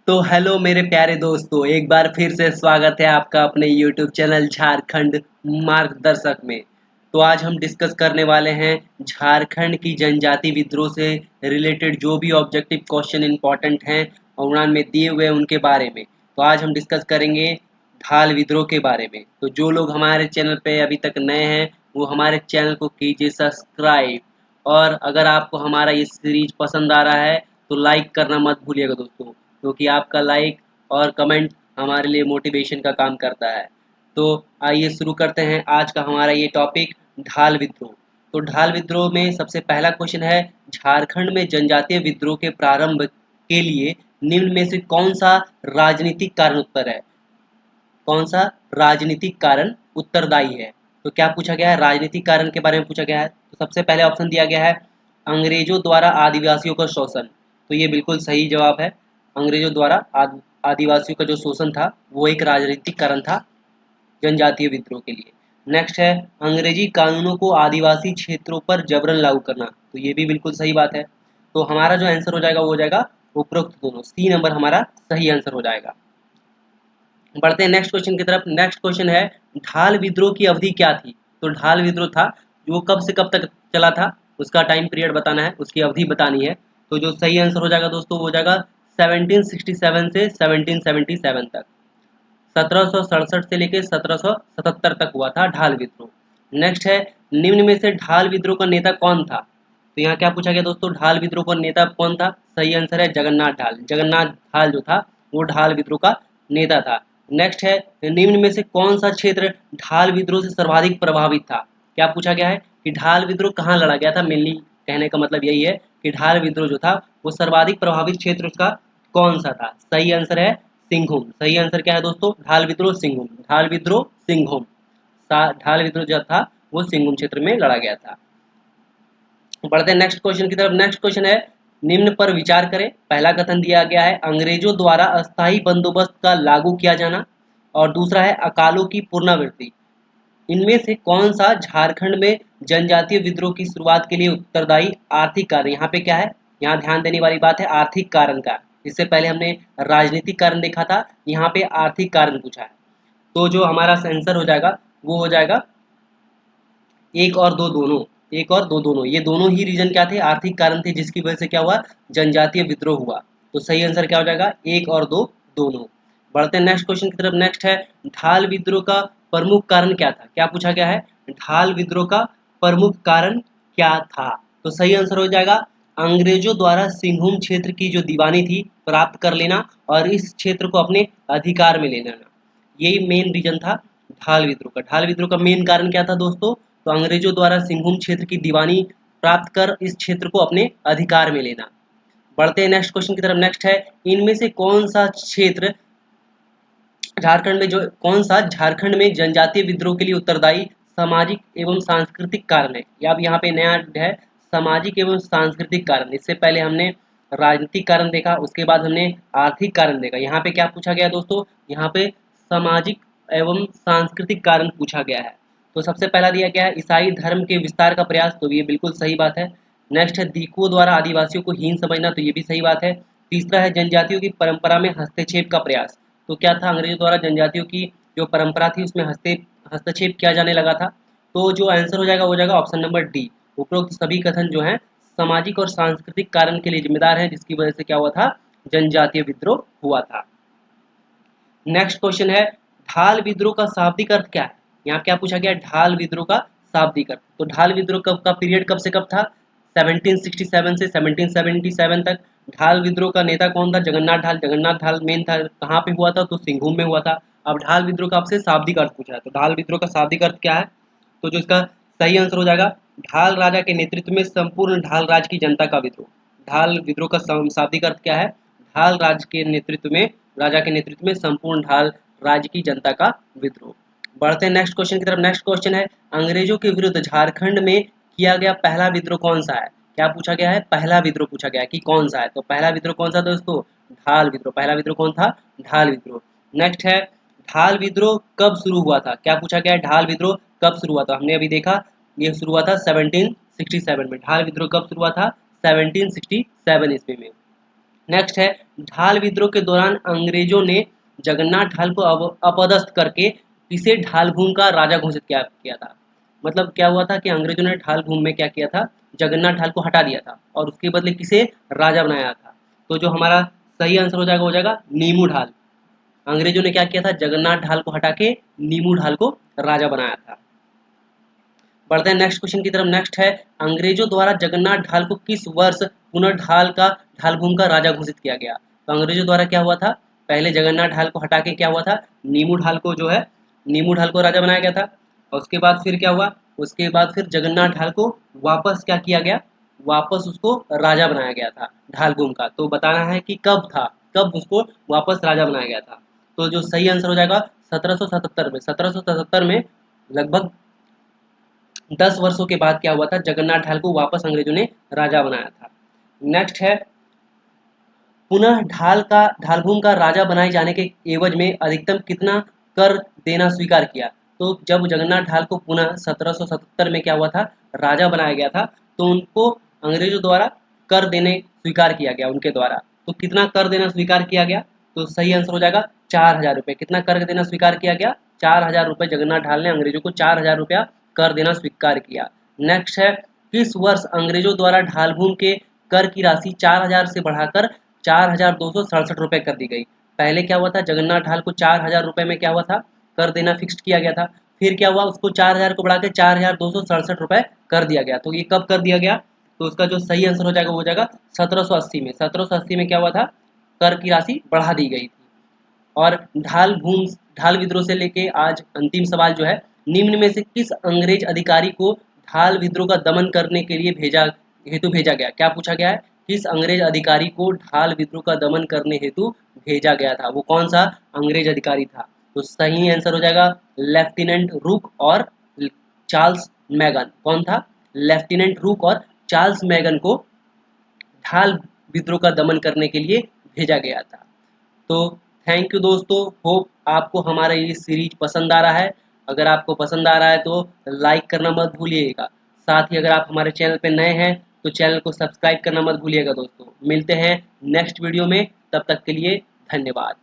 तो हेलो मेरे प्यारे दोस्तों, एक बार फिर से स्वागत है आपका अपने YouTube चैनल झारखंड मार्गदर्शक में। तो आज हम डिस्कस करने वाले हैं झारखंड की जनजाति विद्रोह से रिलेटेड जो भी ऑब्जेक्टिव क्वेश्चन इंपॉर्टेंट हैं और उड़ान में दिए हुए उनके बारे में। तो आज हम डिस्कस करेंगे धाल विद्रोह के बारे में। तो जो लोग हमारे चैनल पे अभी तक नए हैं वो हमारे चैनल को कीजिए सब्सक्राइब, और अगर आपको हमारा ये सीरीज पसंद आ रहा है तो लाइक करना मत भूलिएगा दोस्तों, क्योंकि आपका लाइक और कमेंट हमारे लिए मोटिवेशन का काम करता है। तो आइए शुरू करते हैं आज का हमारा ये टॉपिक, ढाल विद्रोह। तो ढाल विद्रोह में सबसे पहला क्वेश्चन है, झारखंड में जनजातीय विद्रोह के प्रारंभ के लिए निम्न में से कौन सा राजनीतिक कारण उत्तर है? कौन सा राजनीतिक कारण उत्तरदायी है? तो क्या पूछा गया है? राजनीतिक कारण के बारे में पूछा गया है। तो सबसे पहले ऑप्शन दिया गया है अंग्रेजों द्वारा आदिवासियों का शोषण। तो ये बिल्कुल सही जवाब है। अंग्रेजों द्वारा आदिवासियों का जो शोषण था वो एक राजनीतिक कारण था जनजातीय विद्रोह के लिए। नेक्स्ट है अंग्रेजी कानूनों को आदिवासी क्षेत्रों पर जबरन लागू करना। तो ये भी बिल्कुल सही बात है। तो हमारा जो आंसर हो जाएगा वो हो जाएगा उपरोक्त दोनों, सी नंबर हमारा सही आंसर हो जाएगा। बढ़ते हैं नेक्स्ट क्वेश्चन की तरफ। नेक्स्ट क्वेश्चन है, ढाल विद्रोह की अवधि क्या थी? तो ढाल विद्रोह था जो कब से कब तक चला था, उसका टाइम पीरियड बताना है, उसकी अवधि बतानी है। तो जो सही आंसर हो जाएगा दोस्तों वो हो जाएगा 1767 से 1777 तक। 1767 से लेकर 1777 तक हुआ था ढाल विद्रोह। नेक्स्ट है, निम्न में से ढाल विद्रोह का नेता कौन था? तो यहाँ क्या पूछा गया दोस्तों, ढाल विद्रोह का नेता कौन था? सही आंसर है जगन्नाथ ढाल। जगन्नाथ ढाल जो था वो ढाल विद्रोह का नेता था। नेक्स्ट है, निम्न में से कौन सा क्षेत्र ढाल विद्रोह से सर्वाधिक प्रभावित था? क्या पूछा गया है कि ढाल विद्रोह कहाँ लड़ा गया था? मेनली कहने का मतलब यही है कि ढाल विद्रोह जो था वो सर्वाधिक प्रभावित क्षेत्र उसका कौन सा था? सही आंसर है सिंहभूम। सही आंसर क्या है दोस्तों? ढाल विद्रोह सिंहभूम। ढाल विद्रोह सिंहभूम। ढाल विद्रोह जो था वो सिंहभूम क्षेत्र में लड़ा गया था। बढ़ते हैं नेक्स्ट क्वेश्चन की तरफ। नेक्स्ट क्वेश्चन है, निम्न पर विचार करें। पहला कथन दिया गया है अंग्रेजों द्वारा अस्थायी बंदोबस्त का लागू किया जाना, और दूसरा है अकालों की पुनरावृत्ति। इनमें से कौन सा झारखंड में जनजातीय विद्रोह की शुरुआत के लिए उत्तरदायी आर्थिक कारण? यहाँ पे क्या है, यहाँ ध्यान देने वाली बात है आर्थिक कारण का। इससे पहले हमने राजनीतिक कारण देखा था, यहाँ पे आर्थिक कारण पूछा है। तो जो हमारा आंसर हो जाएगा वो हो जाएगा एक और दो दोनों। एक और दो दोनों, ये दोनों ही रीजन क्या थे? आर्थिक कारण थे, जिसकी वजह से क्या हुआ? जनजातीय विद्रोह हुआ। तो सही आंसर क्या हो जाएगा? एक और दो दोनों। बढ़ते हैं नेक्स्ट क्वेश्चन की तरफ। नेक्स्ट है, ढाल विद्रोह का प्रमुख कारण क्या था? क्या पूछा गया है? ढाल विद्रोह का प्रमुख कारण क्या था? तो सही आंसर हो जाएगा अंग्रेजों द्वारा सिंहभूम क्षेत्र की जो दीवानी थी प्राप्त कर लेना और इस क्षेत्र को अपने अधिकार में ले लेना। यही मेन रीजन था ढाल विद्रोह का। ढाल विद्रोह का मेन कारण क्या था दोस्तों? तो अंग्रेजों द्वारा सिंहभूम क्षेत्र की दीवानी प्राप्त कर इस क्षेत्र को अपने अधिकार में लेना। बढ़ते हैं नेक्स्ट क्वेश्चन की तरफ। नेक्स्ट है, इनमें से कौन सा क्षेत्र झारखंड में जो कौन सा झारखंड में जनजातीय विद्रोह के लिए उत्तरदायी सामाजिक एवं सांस्कृतिक कारण है? या अब यहाँ पे नया है सामाजिक एवं सांस्कृतिक कारण। इससे पहले हमने राजनीतिक कारण देखा, उसके बाद हमने आर्थिक कारण देखा। यहाँ पे क्या पूछा गया दोस्तों? यहाँ पे सामाजिक एवं सांस्कृतिक कारण पूछा गया है। तो सबसे पहला दिया गया है ईसाई धर्म के विस्तार का प्रयास। तो ये बिल्कुल सही बात है। नेक्स्ट है दीकुओं द्वारा आदिवासियों को हीन समझना। तो ये भी सही बात है। तीसरा है जनजातियों की परंपरा में हस्तक्षेप का प्रयास। तो क्या था? अंग्रेजों द्वारा जनजातियों की जो परंपरा थी उसमें हस्तक्षेप किया जाने लगा था। तो जो आंसर हो जाएगा वो हो जाएगा ऑप्शन नंबर डी। उपरोक्त सभी कथन जो हैं सामाजिक और सांस्कृतिक कारण के लिए जिम्मेदार हैं, जिसकी वजह से क्या हुआ था? जनजातीय विद्रोह हुआ था। नेक्स्ट क्वेश्चन है, ढाल विद्रोह का शाब्दिक अर्थ क्या है? यहाँ क्या पूछा गया? ढाल विद्रोह का शाब्दिक अर्थ। तो ढाल विद्रोह कब का पीरियड कब से कब था? 1767 से 1777 तक। ढाल विद्रोह का नेता कौन था? जगन्नाथ ढाल। जगन्नाथ ढाल मेन था, कहाँ पे हुआ था? तो सिंहभूम में हुआ था। अब ढाल विद्रोह का आपसे शाब्दिक अर्थ पूछा है, तो ढाल विद्रोह का शाब्दिक अर्थ क्या है? तो जो इसका सही आंसर हो जाएगा, ढाल राजा के नेतृत्व में संपूर्ण ढाल राज की जनता का विद्रोह। ढाल विद्रोह का शाब्दिक अर्थ क्या है? ढाल राज के नेतृत्व में, राजा के नेतृत्व में संपूर्ण ढाल राज्य की जनता का विद्रोह। बढ़ते हैं नेक्स्ट क्वेश्चन की तरफ। नेक्स्ट क्वेश्चन है, अंग्रेजों के विरुद्ध झारखंड में किया गया पहला विद्रोह कौन सा है? क्या पूछा गया है? पहला विद्रोह पूछा गया है कि कौन सा है। तो पहला विद्रोह कौन सा दोस्तों? ढाल विद्रोह। पहला विद्रोह कौन था? ढाल विद्रोह। नेक्स्ट है, ढाल विद्रोह कब शुरू हुआ था? क्या पूछा गया है? ढाल विद्रोह कब शुरू हुआ था? हमने अभी देखा ये शुरू हुआ था 1767 में। ढाल विद्रोह कब शुरू हुआ था? 1767 ईस्वी में। नेक्स्ट है ढाल विद्रोह के दौरान अंग्रेजों ने जगन्नाथ ढाल को अपदस्थ करके किसे ढाल भूमि का राजा घोषित किया था। मतलब क्या हुआ था कि अंग्रेजों ने ढाल भूमि में क्या किया था, जगन्नाथ ढाल को हटा दिया था और उसके बदले किसे राजा बनाया था। तो जो हमारा सही आंसर हो जाएगा नीमू ढाल। अंग्रेजों ने क्या किया था, जगन्नाथ ढाल को हटा के नीमू ढाल को राजा बनाया था। बढ़ते हैं नेक्स्ट क्वेश्चन की तरफ। नेक्स्ट है अंग्रेजों द्वारा जगन्नाथ ढाल को किस वर्ष पुनः ढाल भूमि का राजा घोषित किया गया। तो अंग्रेजों द्वारा क्या हुआ था, पहले जगन्नाथ ढाल को हटा के क्या हुआ था, नीमू ढाल को जो है नीमू ढाल को राजा बनाया गया था। और उसके बाद फिर क्या हुआ, उसके बाद फिर जगन्नाथ ढाल को वापस क्या किया गया, वापस उसको राजा बनाया गया था ढाल भूमि का। तो बताना है कि कब था, कब उसको वापस राजा बनाया गया था। तो जो सही आंसर हो जाएगा 1777 में। 1777 में लगभग 10 वर्षों के बाद क्या हुआ था, जगन्नाथ ढाल को वापस अंग्रेजों ने राजा बनाया था। नेक्स्ट है पुनः ढाल भूमि का राजा बनाए जाने के एवज में अधिकतम कितना कर देना स्वीकार किया। तो जब जगन्नाथ ढाल को पुनः 1777 में क्या हुआ था, राजा बनाया गया था, तो उनको अंग्रेजों द्वारा कर देने स्वीकार किया गया उनके द्वारा। तो कितना कर देना स्वीकार किया गया, तो सही आंसर हो जाएगा 4000 रुपये। कितना कर देना स्वीकार किया गया, 4000 रुपये। जगन्नाथ ढाल ने अंग्रेजों को 4000 रुपया कर देना स्वीकार किया। नेक्स्ट है किस वर्ष अंग्रेजों द्वारा ढाल भूमि के कर की राशि 4000 से बढ़ाकर 4267 रुपये कर दी गई। पहले क्या हुआ था, जगन्नाथ ढाल को 4000 रुपये में क्या हुआ था, कर देना फिक्स्ड किया गया था। फिर क्या हुआ, उसको 4000 को बढ़ा के 4267 रुपये कर दिया गया। तो ये कब कर दिया गया, तो उसका जो सही आंसर हो जाएगा वो हो जाएगा 1780 में। 1780 में क्या हुआ था, कर की राशि बढ़ा दी गई थी। और ढाल विद्रोह से लेके आज अंतिम सवाल जो है, निम्न में से किस अंग्रेज अधिकारी को ढाल विद्रोह का दमन करने के लिए भेजा गया। क्या पूछा गया है, किस अंग्रेज अधिकारी को ढाल विद्रोह का दमन करने हेतु भेजा गया था, वो कौन सा अंग्रेज अधिकारी था। तो सही आंसर हो जाएगा लेफ्टिनेंट रूक और चार्ल्स मैगन। कौन था, लेफ्टिनेंट रूक और चार्ल्स मैगन को ढाल विद्रोह का दमन करने के लिए भेजा गया था। तो थैंक यू दोस्तों, होप आपको हमारा ये सीरीज पसंद आ रहा है। अगर आपको पसंद आ रहा है तो लाइक करना मत भूलिएगा। साथ ही अगर आप हमारे चैनल पे नए हैं तो चैनल को सब्सक्राइब करना मत भूलिएगा दोस्तों। मिलते हैं नेक्स्ट वीडियो में, तब तक के लिए धन्यवाद।